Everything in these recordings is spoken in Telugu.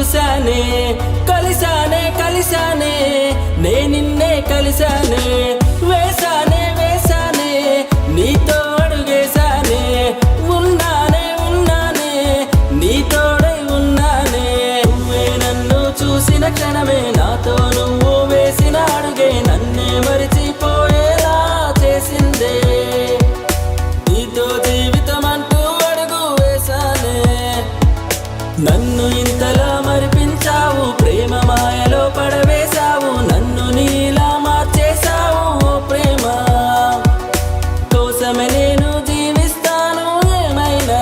చూసానే, కలిసానే కలిసానే, నే నిన్నే కలిసానే, వేసానే వేసానే, నీతో అడుగేసానే, ఉన్నానే ఉన్నానే, నీతోడై ఉన్నానే. నువ్వే నన్ను చూసిన క్షణమే, నాతో నువ్వు వేసిన అడుగే నన్నే మరిచిపోయేలా చేసిందే. నీతో జీవితం అంటూ అడుగు వేసానే, నన్ను ఇంతలా మరిపించావు, ప్రేమ మాయలో పడవేశావు, నన్ను నీలా మార్చేశావు. ఓ ప్రేమ కోసమే నేను జీవిస్తాను ఏమైనా.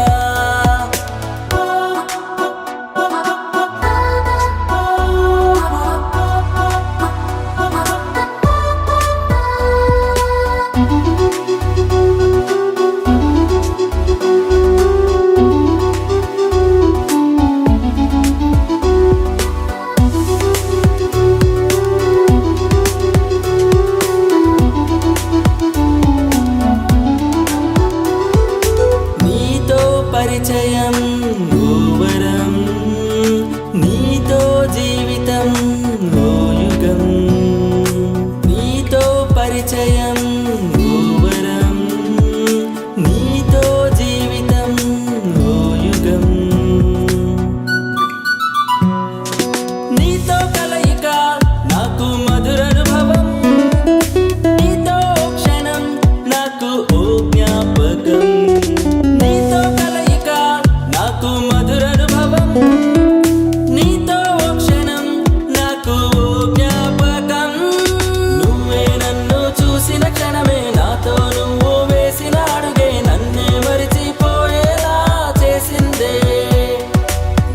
పరిచయం ఓ వరం, నీతో జీవితం ఓ యుగం. నీతో పరిచయం ఓ వరం, నీతో జీవితం ఓ యుగం. నీతో కలయిక నాకు మధురానుభవం, నీతో క్షణం నాకు ఓ జ్ఞాపకం. మధురానుభవం, నీతో క్షణం నాకు జ్ఞాపకం. నువ్వే నన్ను చూసిన క్షణమే, నాతో నువ్వు వేసిన అడుగే నన్నే మరిచిపోయేలా చేసిందే.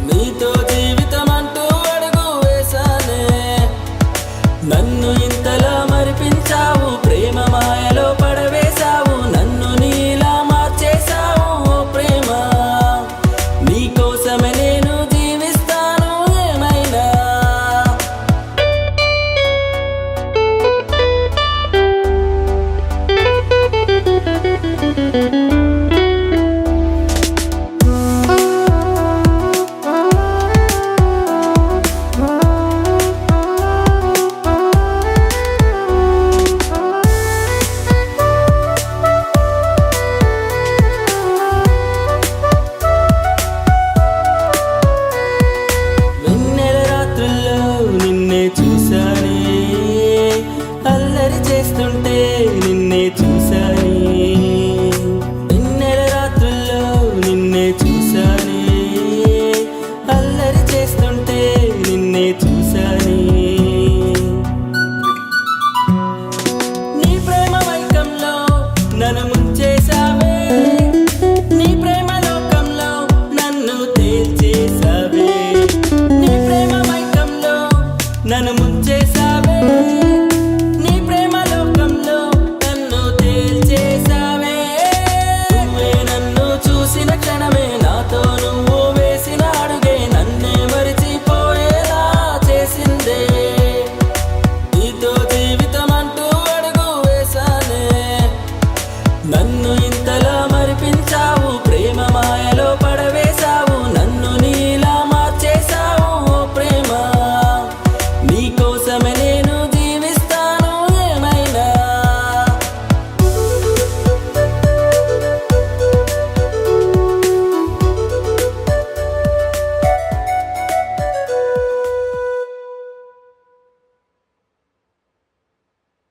నీతో జీవితం అంటూ అడుగు వేసానే, నన్ను ఇంతలా మరిపించావు, ప్రేమ మాయలో పడవేశావు, నన్ను నీలా మార్చేశావు. ఓ ప్రేమ నీకోసమే నేను జీవిస్తాను ఏమైనా. చూసానే, అల్లరి చేస్తుంటే నిన్నే చూసానే, వెన్నెల రాత్రుల్లో నిన్నే